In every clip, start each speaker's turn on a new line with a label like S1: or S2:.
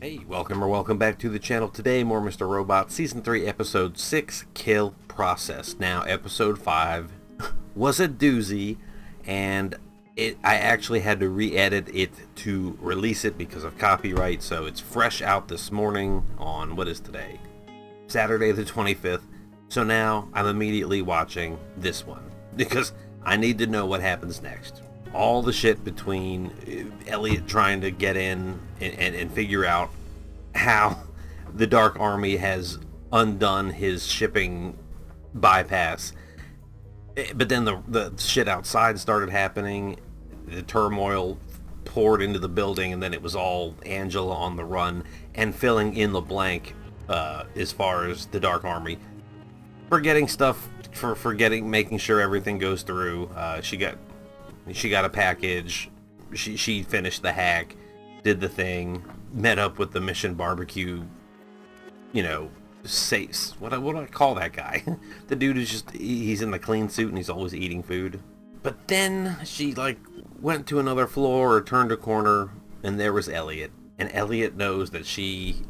S1: Hey, welcome back to the channel. Today, more Mr. Robot, Season 3, Episode 6, Kill-pr0cess. Now, Episode 5 was a doozy, and I actually had to re-edit it to release it because of copyright, so it's fresh out this morning on, what is today? Saturday the 25th. So now, I'm immediately watching this one, because I need to know what happens next. All the shit between Elliot trying to get in and figure out how the Dark Army has undone his shipping bypass. But then the shit outside started happening. The turmoil poured into the building, and then it was all Angela on the run and filling in the blank as far as the Dark Army. Forgetting stuff, making sure everything goes through. She got a package. She finished the hack, did the thing, met up with the Mission Barbecue. You know, what do I call that guy? The dude is he's in the clean suit and he's always eating food. But then she went to another floor or turned a corner, and there was Elliot. And Elliot knows that she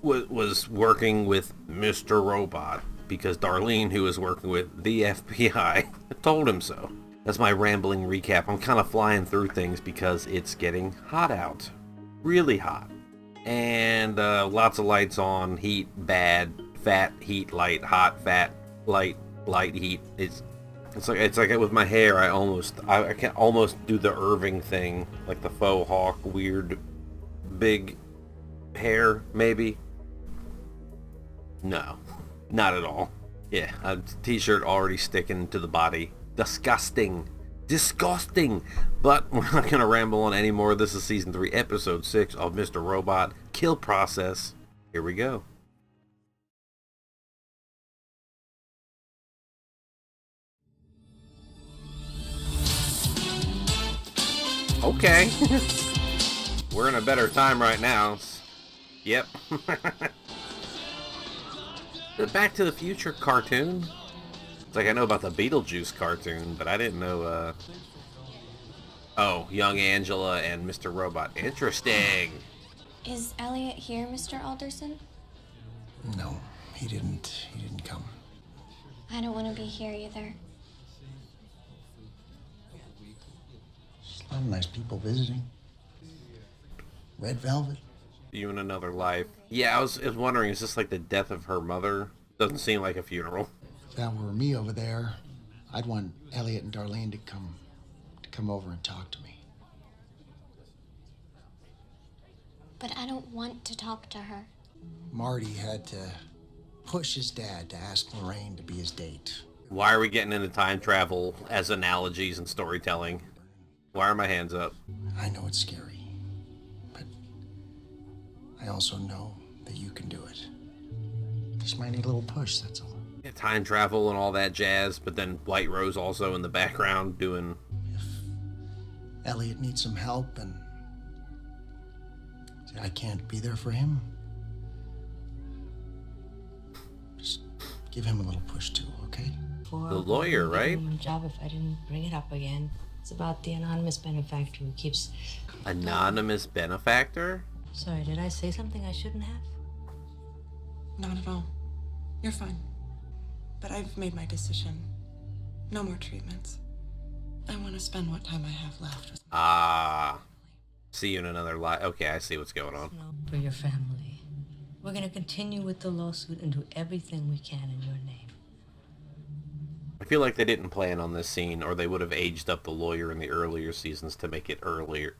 S1: was working with Mr. Robot because Darlene, who was working with the FBI, told him so. That's my rambling recap. I'm kind of flying through things because it's getting hot out. Really hot. And lots of lights on. Heat, bad. Fat, heat, light. Hot, fat, light, heat. It's like with my hair, I can almost do the Irving thing. Like the faux hawk, weird, big hair, maybe. No, not at all. Yeah, a t-shirt already sticking to the body. Disgusting. But we're not going to ramble on anymore. This is Season 3, Episode 6 of Mr. Robot, Kill-pr0cess. Here we go. Okay. We're in a better time right now. Yep. The Back to the Future cartoon. It's like I know about the Beetlejuice cartoon, but I didn't know, oh, young Angela and Mr. Robot. Interesting.
S2: Is Elliot here, Mr. Alderson?
S3: No, he didn't come.
S2: I don't want to be here either.
S3: There's a lot of nice people visiting. Red velvet.
S1: You in another life. Yeah, I was wondering, is this like the death of her mother? Doesn't seem like a funeral.
S3: If that were me over there, I'd want Elliot and Darlene to come over and talk to me.
S2: But I don't want to talk to her.
S3: Marty had to push his dad to ask Lorraine to be his date.
S1: Why are we getting into time travel as analogies and storytelling? Why are my hands up?
S3: I know it's scary, but I also know that you can do it. Just might need a little push, that's all.
S1: Yeah, time travel and all that jazz, but then White Rose also in the background doing...
S3: If Elliot needs some help and I can't be there for him, just give him a little push too, okay?
S1: The lawyer, right?
S4: Job if I didn't bring it up again. It's about the anonymous benefactor who keeps...
S1: Anonymous benefactor?
S4: Sorry, did I say something I shouldn't have?
S5: Not at all. You're fine. But I've made my decision. No more treatments. I want to spend what time I have left with...
S1: Ah. See you in another life. Okay, I see what's going on.
S4: No, for your family. We're going to continue with the lawsuit and do everything we can in your name.
S1: I feel like they didn't plan on this scene, or they would have aged up the lawyer in the earlier seasons to make it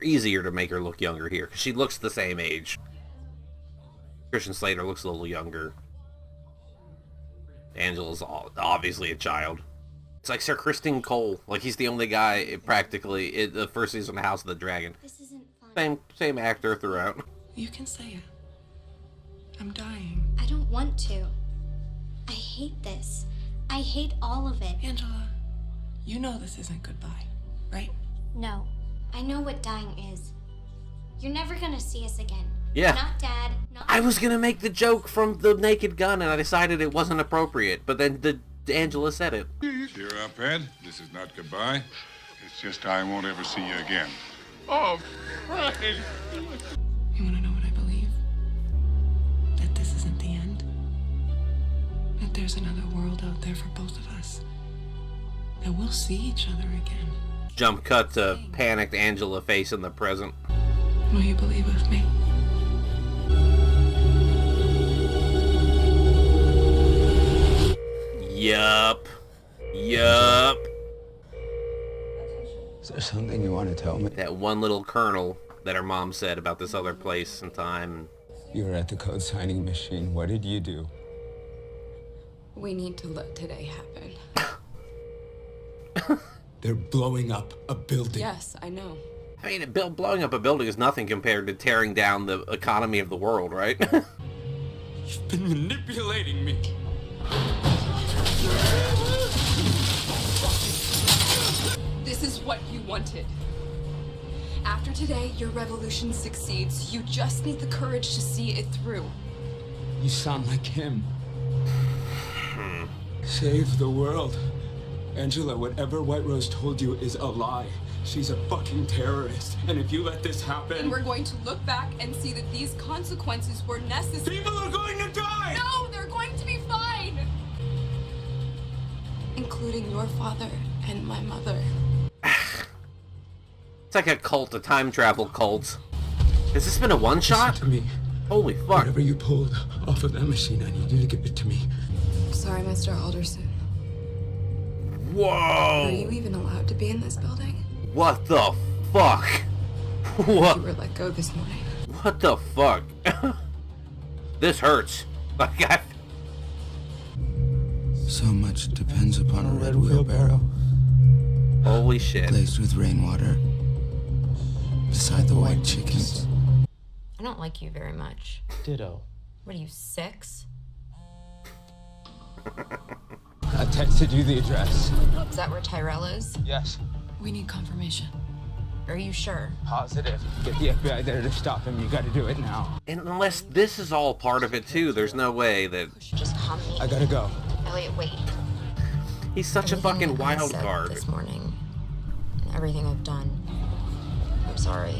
S1: easier to make her look younger here, because she looks the same age. Christian Slater looks a little younger. Angela's obviously a child. It's like Sir Christian Cole. Like, he's the only guy, practically, in the first season of House of the Dragon.
S2: This isn't fun.
S1: Same actor throughout.
S5: You can say it. I'm dying.
S2: I don't want to. I hate this. I hate all of it.
S5: Angela, you know this isn't goodbye, right?
S2: No. I know what dying is. You're never gonna see us again.
S1: Yeah.
S2: Not Dad, not...
S1: I was gonna make the joke from the Naked Gun, and I decided it wasn't appropriate, but then Angela said it.
S6: Cheer up, Ed. This is not goodbye. It's just I won't ever see you again.
S5: You wanna know what I believe? world out there for both of us. That we'll see each other again.
S1: Jump cut to panicked Angela face in the present.
S5: Will you believe with me?
S1: Yup. Yup.
S7: Is there something you want to tell me?
S1: That one little kernel that her mom said about this other place and time.
S7: You were at the code signing machine. What did you do?
S5: We need to let today happen.
S7: They're blowing up a building.
S5: Yes, I know.
S1: I mean, blowing up a building is nothing compared to tearing down the economy of the world, right?
S7: You've been manipulating me.
S8: This is what you wanted. After today, your revolution succeeds. You just need the courage to see it through.
S7: You sound like him. Save the world. Angela, whatever White Rose told you is a lie. She's a fucking terrorist. And if you let this happen...
S8: And we're going to look back and see that these consequences were necessary.
S7: People are going to die!
S8: No, they're going to be fine! Including your father and my mother.
S1: It's like a cult, a time travel cult. Has this been a one-shot?
S7: Listen to me.
S1: Holy fuck.
S7: Whatever you pulled off of that machine, I need you to give it to me.
S8: Sorry, Mr. Alderson.
S1: Whoa!
S8: Are you even allowed to be in this building?
S1: What the fuck? What?
S8: You were let go this morning.
S1: What the fuck? This hurts. Like
S7: So much depends upon a red wheelbarrow.
S1: Holy shit.
S7: Glazed with rainwater. Beside the white chickens.
S4: I don't like you very much.
S9: Ditto.
S4: What are you, 6?
S7: I texted you the address.
S4: Is that where Tyrell is?
S7: Yes.
S8: We need confirmation.
S4: Are you sure?
S7: Positive. Get the FBI there to stop him. You gotta do it now.
S1: And unless this is all part of it too, there's no way that...
S4: Just hum me.
S7: I gotta go.
S4: Elliot, wait.
S1: He's such a fucking wild card.
S4: This morning, and everything I've done. I'm sorry.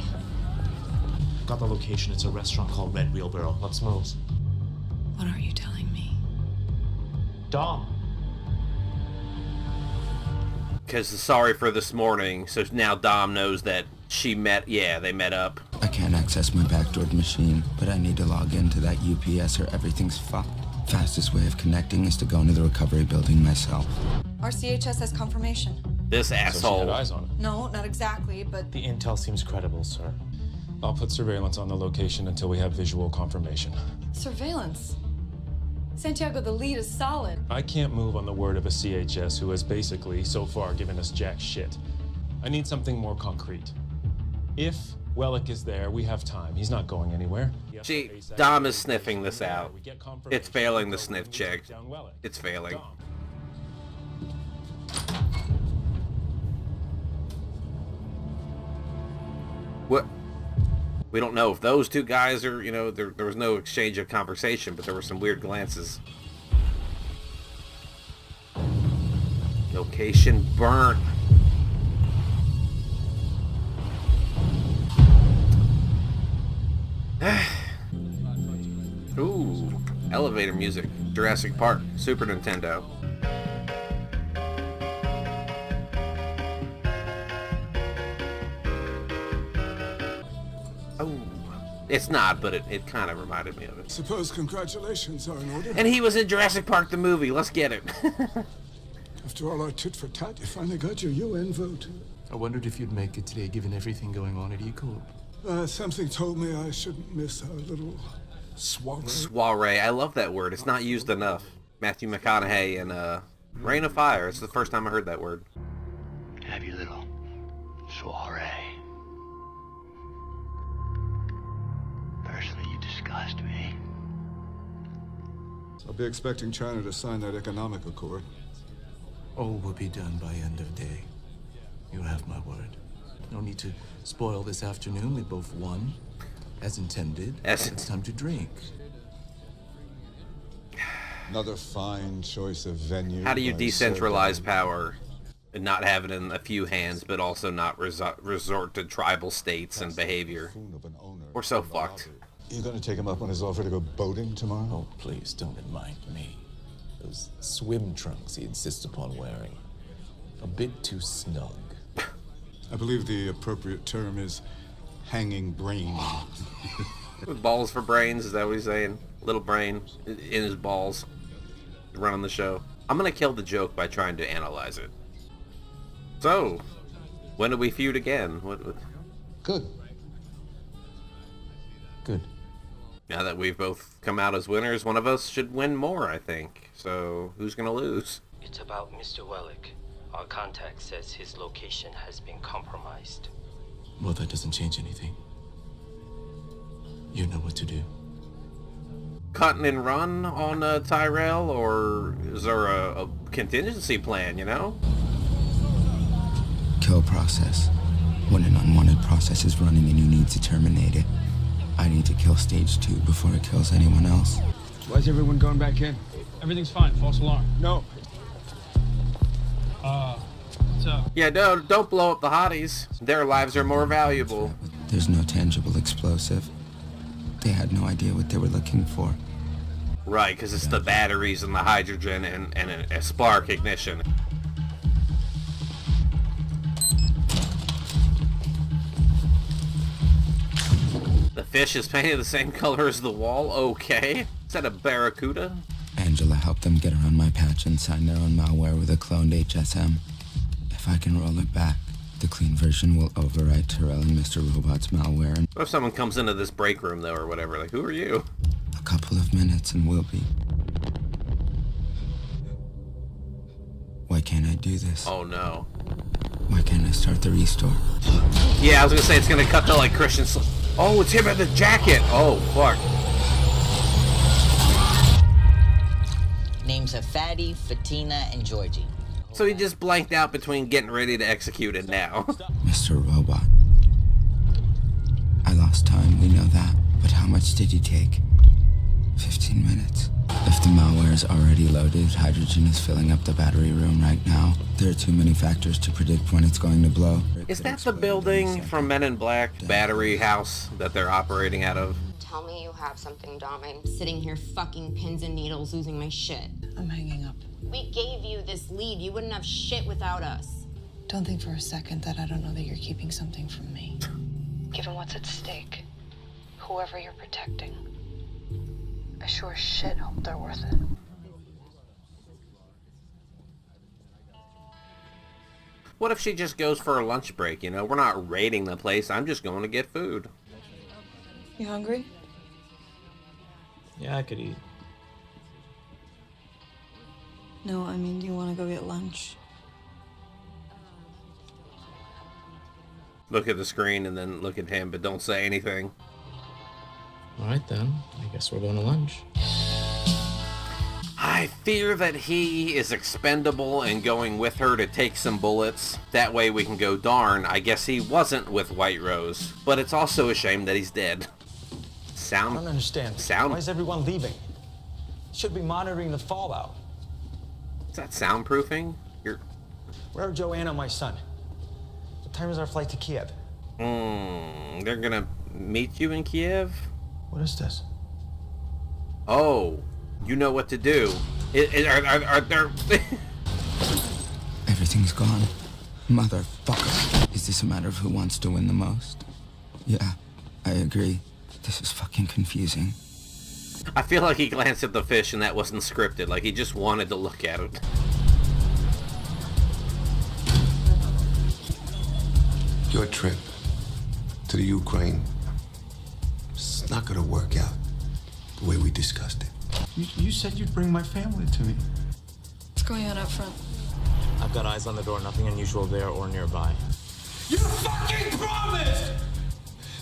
S9: Got the location. It's a restaurant called Red Wheelbarrow. Let's move.
S5: What are you telling me?
S9: Dom.
S1: Because sorry for this morning, so now Dom knows that they met up.
S7: I can't access my backdoored machine, but I need to log into that UPS or everything's fucked. Fastest way of connecting is to go into the recovery building myself.
S10: Our CHS has confirmation.
S1: This
S9: So she had
S1: asshole.
S9: eyes on it.
S10: No, not exactly, but
S9: The intel seems credible, sir.
S11: I'll put surveillance on the location until we have visual confirmation.
S10: surveillance. Santiago, the lead is solid.
S11: I can't move on the word of a CHS who has basically, so far, given us jack shit. I need something more concrete. If Wellick is there, we have time. He's not going anywhere.
S1: See, Dom is sniffing this out. It's failing the sniff check. It's failing. What? We don't know if those two guys are, there was no exchange of conversation, but there were some weird glances. Location burnt. Ooh, elevator music. Jurassic Park, Super Nintendo. Oh, it's not, but it kind of reminded me of it.
S6: Suppose congratulations are in order.
S1: And he was in Jurassic Park the movie. Let's get it.
S6: After all our tit for tat, you finally got your UN vote.
S9: I wondered if you'd make it today, given everything going on at ECORP.
S6: Something told me I shouldn't miss our little soiree.
S1: Soiree. I love that word. It's not used enough. Matthew McConaughey in Reign of Fire. It's the first time I heard that word.
S12: Have your little soiree. Personally, you disgust me.
S6: I'll be expecting China to sign that economic accord.
S9: All will be done by end of day. You have my word. No need to spoil this afternoon. We both won, as intended. It's time to drink.
S6: Another fine choice of venue.
S1: How do you decentralize power and not have it in a few hands, but also not resort to tribal states and behavior? We're so fucked.
S6: You gonna take him up on his offer to go boating tomorrow?
S9: Oh, please don't remind me. Those swim trunks he insists upon wearing. A bit too snug.
S6: I believe the appropriate term is hanging brain.
S1: With balls for brains, is that what he's saying? Little brain in his balls. Running the show. I'm gonna kill the joke by trying to analyze it. So, when do we feud again? What?
S3: Good. Good.
S1: Now that we've both come out as winners, one of us should win more, I think. So, who's gonna lose?
S13: It's about Mr. Wellick. Our contact says his location has been compromised.
S9: Well, that doesn't change anything. You know what to do.
S1: Cut and run on Tyrell, or is there a contingency plan, you know?
S7: Kill process. When an unwanted process is running and you need to terminate it, I need to kill stage 2 before it kills anyone else.
S14: Why is everyone going back in? Everything's fine. False alarm. No. What's up?
S1: Yeah, don't blow up the hotties. Their lives are more valuable.
S7: There's no tangible explosive. They had no idea what they were looking for.
S1: Right, because it's the batteries and the hydrogen and a spark ignition. The fish is painted the same color as the wall? Okay. Is that a barracuda?
S7: Angela helped them get around my patch and sign their own malware with a cloned HSM. If I can roll it back, the clean version will overwrite Tyrell and Mr. Robot's malware. And
S1: what if someone comes into this break room, though, or whatever? Like, who are you?
S7: A couple of minutes and we'll be. Why can't I do this?
S1: Oh, no.
S7: Why can't I start the restore?
S1: Yeah, I was gonna say it's gonna cut to, like, Christian... Oh, it's him in the jacket! Oh, fuck.
S15: Names are Fatty, Fatina, and Georgie.
S1: So he just blanked out between getting ready to execute it now.
S7: Mr. Robot. I lost time, we know that. But how much did he take? 15 minutes. If the malware is already loaded, hydrogen is filling up the battery room right now. There are too many factors to predict when it's going to blow.
S1: Is that the building from Men in Black, battery house that they're operating out of?
S16: Tell me you have something, Dom. I'm sitting here fucking pins and needles losing my shit.
S5: I'm hanging up.
S16: We gave you this lead. You wouldn't have shit without us.
S5: Don't think for a second that I don't know that you're keeping something from me.
S10: Given what's at stake, whoever you're protecting, I sure as shit hope they're worth it.
S1: What if she just goes for a lunch break, you know? We're not raiding the place. I'm just going to get food.
S5: You hungry?
S9: Yeah, I could eat.
S5: No, I mean, do you want to go get lunch?
S1: Look at the screen and then look at him, but don't say anything.
S9: Alright then, I guess we're going to lunch.
S1: I fear that he is expendable and going with her to take some bullets. That way we can go, darn, I guess he wasn't with White Rose. But it's also a shame that he's dead.
S17: I don't understand. Why is everyone leaving? Should be monitoring the fallout.
S1: Is that soundproofing?
S17: Where are Joanna and my son? What time is our flight to Kiev?
S1: They're gonna meet you in Kiev?
S17: What is this?
S1: Oh, you know what to do. Are there...
S7: Everything's gone. Motherfucker. Is this a matter of who wants to win the most? Yeah, I agree. This is fucking confusing.
S1: I feel like he glanced at the fish and that wasn't scripted. Like he just wanted to look at it.
S18: Your trip to the Ukraine, it's not gonna work out the way we discussed it.
S3: You said you'd bring my family to me.
S5: What's going on up front?
S9: I've got eyes on the door, nothing unusual there or nearby.
S19: You fucking promised!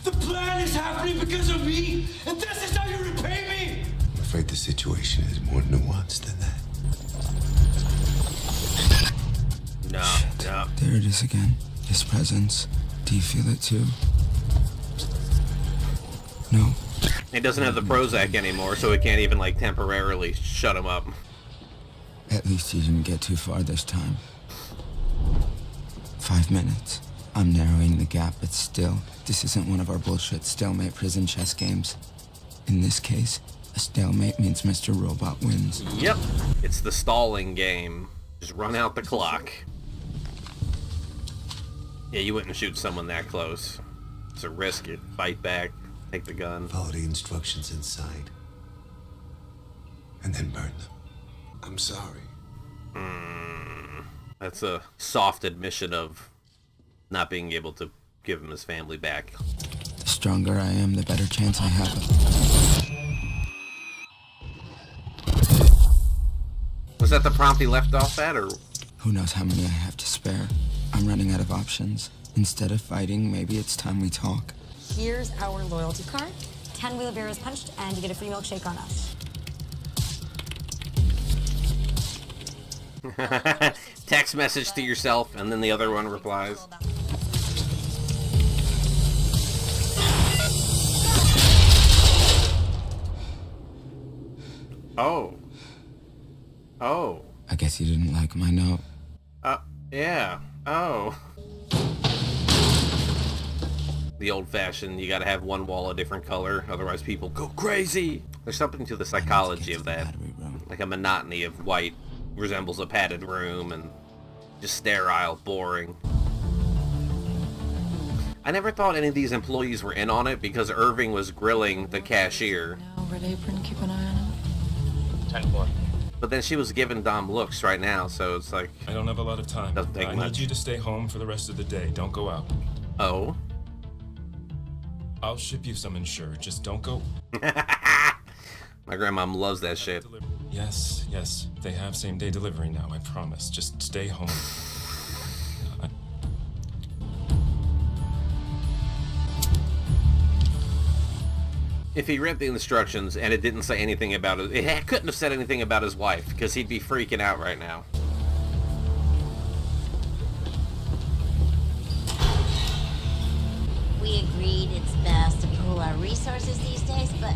S19: The plan is happening because of me, and this is how you repay me!
S18: I'm afraid the situation is more nuanced than that.
S1: No.
S7: There it is again. His presence. Do you feel it too? No.
S1: He doesn't have the Prozac anymore, so he can't even, like, temporarily shut him up.
S7: At least he didn't get too far this time. 5 minutes. I'm narrowing the gap, but still, this isn't one of our bullshit stalemate prison chess games. In this case, A stalemate means Mr. Robot wins.
S1: Yep, it's the stalling game. Just run out the clock. Yeah, you wouldn't shoot someone that close. It's a risk. It. Fight back. Take the gun.
S18: Follow the instructions inside. And then burn them. I'm sorry.
S1: That's a soft admission of not being able to give him his family back.
S7: The stronger I am, the better chance I have
S1: Was that the prompt he left off at, or?
S7: Who knows how many I have to spare? I'm running out of options. Instead of fighting, maybe it's time we talk.
S20: Here's our loyalty card. 10 wheelbarrows punched, and you get a free milkshake on us.
S1: Text message to yourself, and then the other one replies. Oh. Oh.
S7: I guess you didn't like my note.
S1: Yeah. Oh. The old-fashioned, you gotta have one wall a different color, otherwise people go crazy. There's something to the psychology of that. Like a monotony of white resembles a padded room and just sterile, boring. I never thought any of these employees were in on it because Irving was grilling the cashier.
S5: Now, Red Apron, keep an eye on him.
S11: 10-4.
S1: But then she was giving Dom looks right now, so it's like...
S11: I don't have a lot of time.
S1: Doesn't take
S11: I
S1: much.
S11: need you to stay home for the rest of the day. Don't go out.
S1: Oh?
S11: I'll ship you some Ensure. Just don't go...
S1: My grandmom loves that shit.
S11: Yes, yes. They have same-day delivery now, I promise. Just stay home.
S1: If he read the instructions and it didn't say anything about it, it couldn't have said anything about his wife, because he'd be freaking out right now.
S21: We agreed it's best to pool our resources these days, but...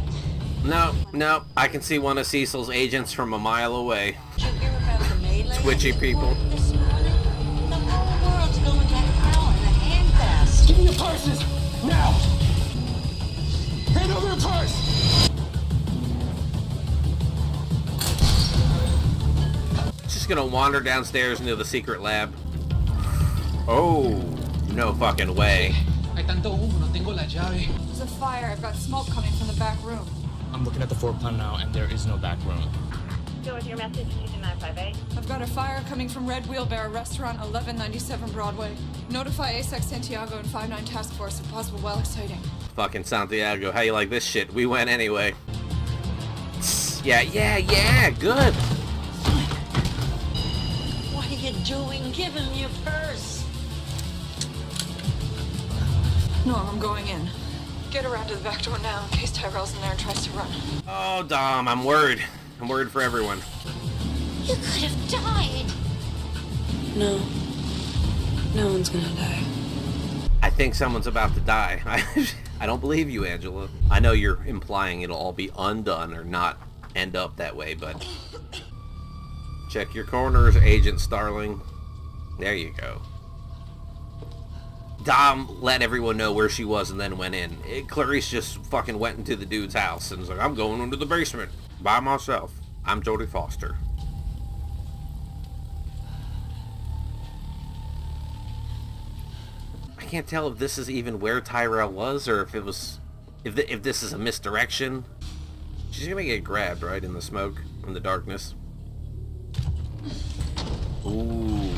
S1: No, I can see one of Cecil's agents from a mile away.
S21: Did you hear about the melee?
S1: Twitchy people.
S21: This morning? The whole world's going to hell in a handbasket.
S19: Give me your purses! Now! Hand over your purse!
S1: Just gonna wander downstairs into the secret lab. Oh, no fucking way.
S8: Hay tanto humo, no tengo la llave. There's a fire. I've got smoke coming from the back room.
S17: I'm looking at the floor plan now, and there is no back room.
S22: Go with your message to 958.
S8: I've got a fire coming from Red Wheelbarrow Restaurant, 1197 Broadway. Notify ASEC Santiago and 59 Task Force if possible while exciting.
S1: Fucking Santiago, how you like this shit? We went anyway. Yeah, good.
S21: What are you doing? Give him your purse.
S8: No, I'm going in. Get around to the back door now in case Tyrell's in there and tries to run.
S1: Oh, Dom, I'm worried. I'm worried for everyone.
S21: You could have died.
S5: No. No one's gonna die.
S1: I think someone's about to die. I don't believe you, Angela. I know you're implying it'll all be undone or not end up that way, but... Check your corners, Agent Starling. There you go. Dom let everyone know where she was and then went in. Clarice just fucking went into the dude's house and was like, I'm going into the basement by myself. I'm Jodie Foster. I can't tell if this is even where Tyrell was or if it was... If this is a misdirection. She's gonna get grabbed, right? In the smoke, in the darkness. Ooh,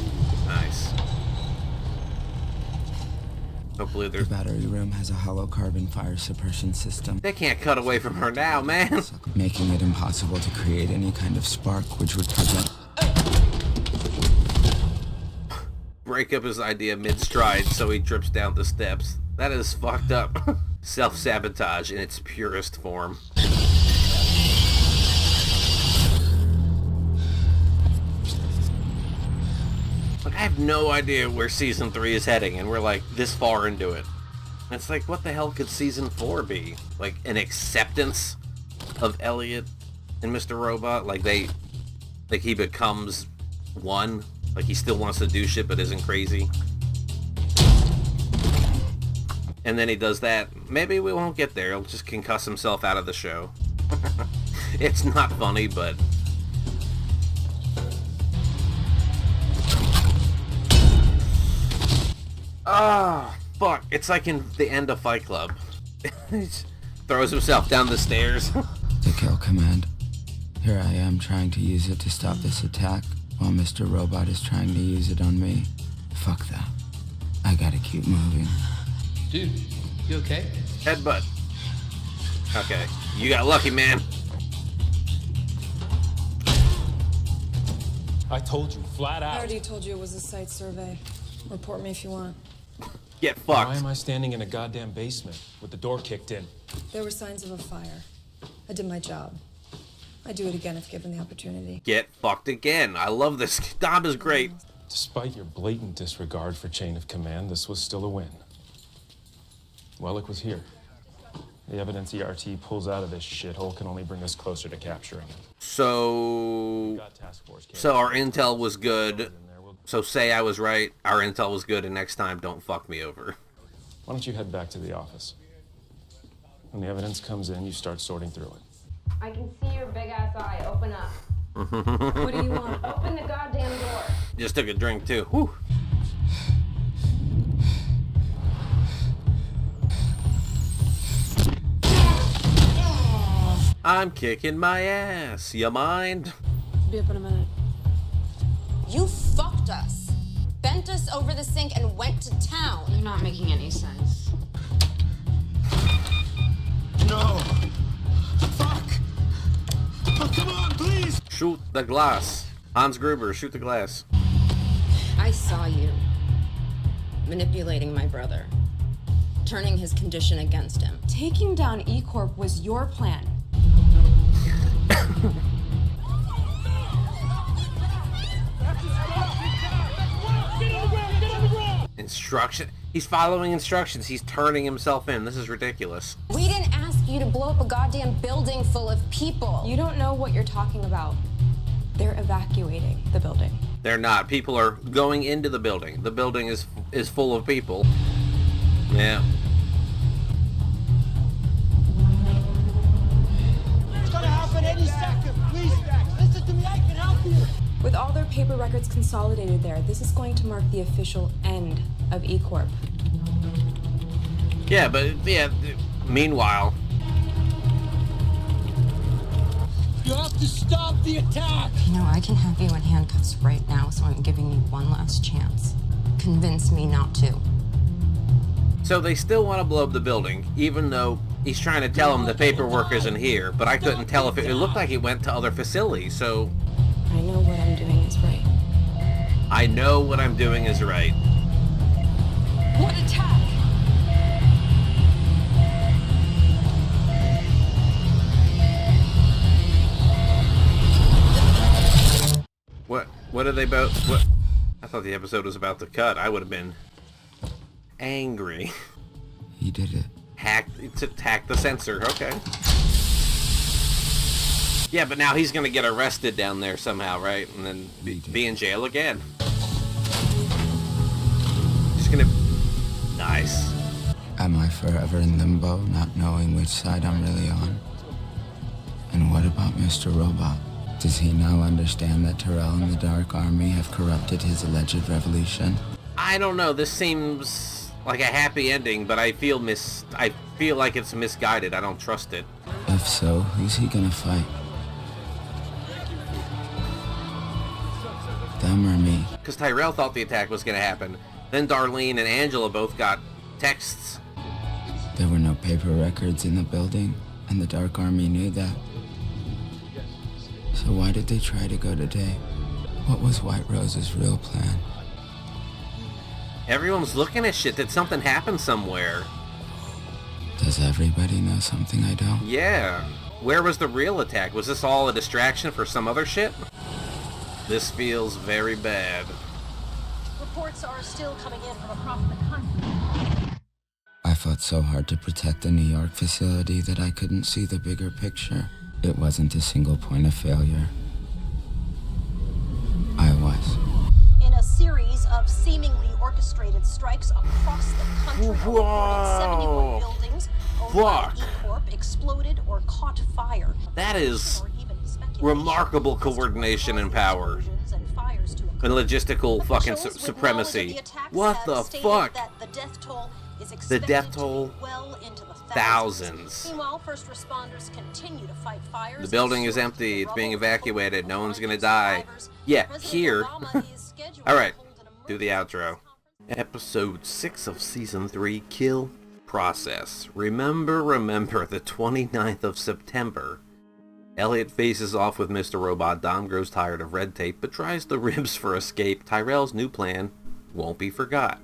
S1: nice. Hopefully
S7: The battery room has a hollow carbon fire suppression system.
S1: They can't cut away from her now, man.
S7: Making it impossible to create any kind of spark which would prevent...
S1: Break up his idea mid-stride so he trips down the steps. That is fucked up. Self-sabotage in its purest form. Like, I have no idea where Season 3 is heading, and we're like this far into it. And it's like, what the hell could Season 4 be? Like, an acceptance of Elliot and Mr. Robot? Like, he becomes one? Like, he still wants to do shit but isn't crazy? And then he does that. Maybe we won't get there. He'll just concuss himself out of the show. It's not funny, but... Ah, fuck. It's like in the end of Fight Club. He throws himself down the stairs.
S7: The kill command. Here I am trying to use it to stop this attack, while Mr. Robot is trying to use it on me. Fuck that. I gotta keep moving.
S2: Dude, you okay?
S1: Headbutt. Okay, you got lucky, man.
S11: I told you, flat
S4: I
S11: out.
S4: already told you it was a site survey. Report me if you want.
S1: Get fucked.
S11: Why am I standing in a goddamn basement with the door kicked in?
S4: There were signs of a fire. I did my job. I'd do it again if given the opportunity.
S1: Get fucked again. I love this. Dom is great.
S11: Despite your blatant disregard for chain of command, this was still a win. Wellick was here. The evidence ERT pulls out of this shithole can only bring us closer to capturing him.
S1: So our intel was good. So say I was right, our intel was good, and next time don't fuck me over.
S11: Why don't you head back to the office? When the evidence comes in, you start sorting through it.
S16: I can see your big ass eye. Open up.
S4: What do you want?
S16: Open the goddamn door.
S1: Just took a drink too. Whew. I'm kicking my ass. You mind?
S4: Be up in a minute.
S16: You fucked us. Bent us over the sink and went to town.
S23: You're not making any sense.
S19: No! Fuck! Oh, come on, please!
S1: Shoot the glass. Hans Gruber, shoot the glass.
S16: I saw you manipulating my brother, turning his condition against him.
S4: Taking down E-Corp was your plan.
S1: Instruction? He's following instructions. He's turning himself in. This is ridiculous.
S16: We didn't ask you to blow up a goddamn building full of people.
S4: You don't know what you're talking about. They're evacuating the building.
S1: They're not. People are going into the building. The building is full of people. Yeah.
S19: It's gonna happen any second. Please, listen to me. I can help you.
S4: With all their paper records consolidated there, this is going to mark the official end of E-Corp.
S1: Yeah, but yeah, meanwhile...
S19: You have to stop the attack!
S16: You know, I can have you in handcuffs right now, so I'm giving you one last chance. Convince me not to.
S1: So they still want to blow up the building, even though he's trying to tell them the paperwork isn't here, but I couldn't tell if it looked like it went to other facilities, so...
S4: I know what I'm doing is right.
S1: I know what I'm doing is right.
S4: What attack?
S1: What are they about? What? I thought the episode was about to cut. I would have been angry.
S7: He did it.
S1: Hack the sensor. Okay. Yeah, but now he's gonna get arrested down there somehow, right? And then be in jail again. Just gonna... Nice.
S7: Am I forever in limbo, not knowing which side I'm really on? And what about Mr. Robot? Does he now understand that Tyrell and the Dark Army have corrupted his alleged revolution?
S1: I don't know. This seems like a happy ending, but I feel like it's misguided. I don't trust it.
S7: If so, who's he gonna fight? Them or me?
S1: Because Tyrell thought the attack was going to happen. Then Darlene and Angela both got texts.
S7: There were no paper records in the building, and the Dark Army knew that. So why did they try to go today? What was White Rose's real plan?
S1: Everyone's looking at shit. Did something happen somewhere?
S7: Does everybody know something I don't?
S1: Yeah. Where was the real attack? Was this all a distraction for some other shit? This feels very bad.
S21: Reports are still coming in from across the country.
S7: I fought so hard to protect the New York facility that I couldn't see the bigger picture. It wasn't a single point of failure. I was.
S21: In a series of seemingly orchestrated strikes across the country, over 71 buildings,
S1: fuck?
S6: E-Corp exploded or caught fire.
S1: That is remarkable coordination and power. And logistical fucking supremacy. What the fuck? The death toll, thousands.
S6: Meanwhile, first responders continue to fight fires.
S1: The building is empty. It's being evacuated. No one's gonna die. Yeah, here. Alright, do the outro. Episode 6 of Season 3, kill-pr0cess. Remember the 29th of September. Elliot faces off with Mr. Robot. Dom grows tired of red tape, but tries the ribs for escape. Tyrell's new plan won't be forgot.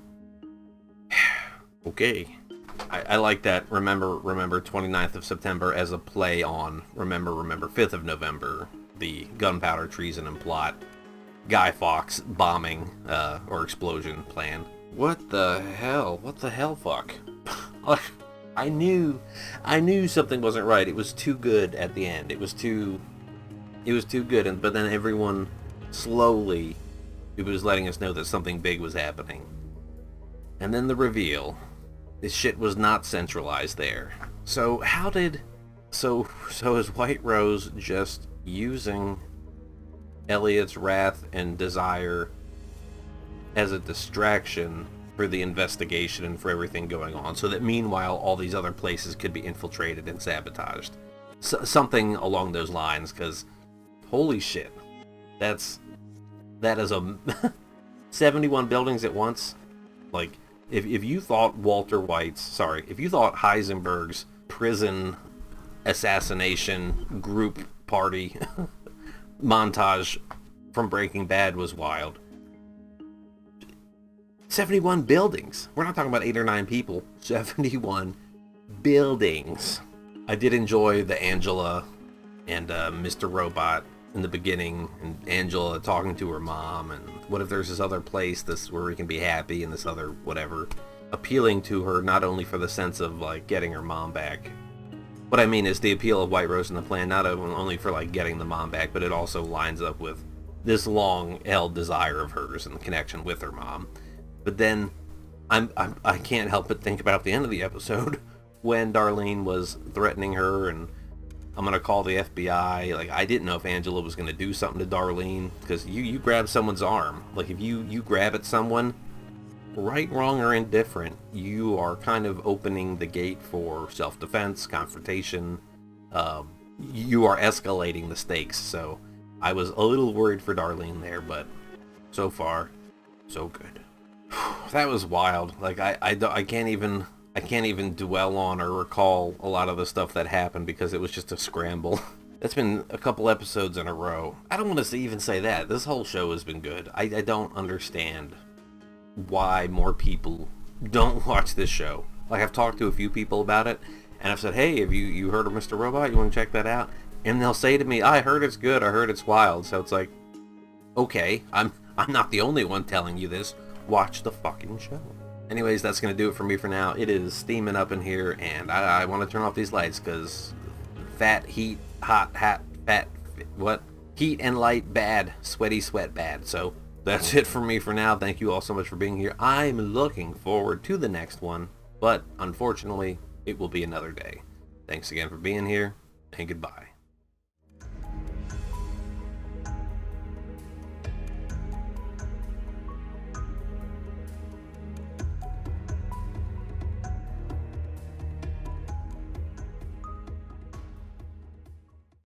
S1: Okay. I like that. Remember 29th of September as a play on remember 5th of November, the gunpowder treason and plot, Guy Fawkes bombing or explosion plan. What the hell, fuck? I knew something wasn't right. It was too good at the end. It was too good, but then everyone slowly, it was letting us know that something big was happening. And then the reveal. This shit was not centralized there. So is White Rose just using Elliot's wrath and desire as a distraction for the investigation and for everything going on, so that meanwhile all these other places could be infiltrated and sabotaged? Something along those lines, because holy shit, that is a 71 buildings at once. Like, if you thought if you thought Heisenberg's prison assassination group party montage from Breaking Bad was wild, 71 buildings. We're not talking about 8 or 9 people. 71 buildings. I did enjoy the Angela and Mr. Robot in the beginning, and Angela talking to her mom, and what if there's this other place where we can be happy, and this other whatever, appealing to her not only for the sense of like getting her mom back. What I mean is the appeal of White Rose in the plan, not only for like getting the mom back, but it also lines up with this long-held desire of hers and the connection with her mom. But then I can't help but think about the end of the episode when Darlene was threatening her and I'm gonna call the FBI. Like, I didn't know if Angela was gonna do something to Darlene, because you grab someone's arm. Like, if you grab at someone, right, wrong, or indifferent, you are kind of opening the gate for self-defense, confrontation. You are escalating the stakes. So I was a little worried for Darlene there, but so far, so good. That was wild. Like, I can't even dwell on or recall a lot of the stuff that happened because it was just a scramble. That's been a couple episodes in a row. I don't want to even say that. This whole show has been good. I don't understand why more people don't watch this show. Like, I've talked to a few people about it, and I've said, hey, have you heard of Mr. Robot? You want to check that out? And they'll say to me, I heard it's good. I heard it's wild. So it's like, okay, I'm not the only one telling you this. Watch the fucking show. Anyways, that's going to do it for me for now. It is steaming up in here, and I want to turn off these lights because heat and light bad, sweaty sweat bad. So that's it for me for now. Thank you all so much for being here. I'm looking forward to the next one, but unfortunately, it will be another day. Thanks again for being here, and goodbye.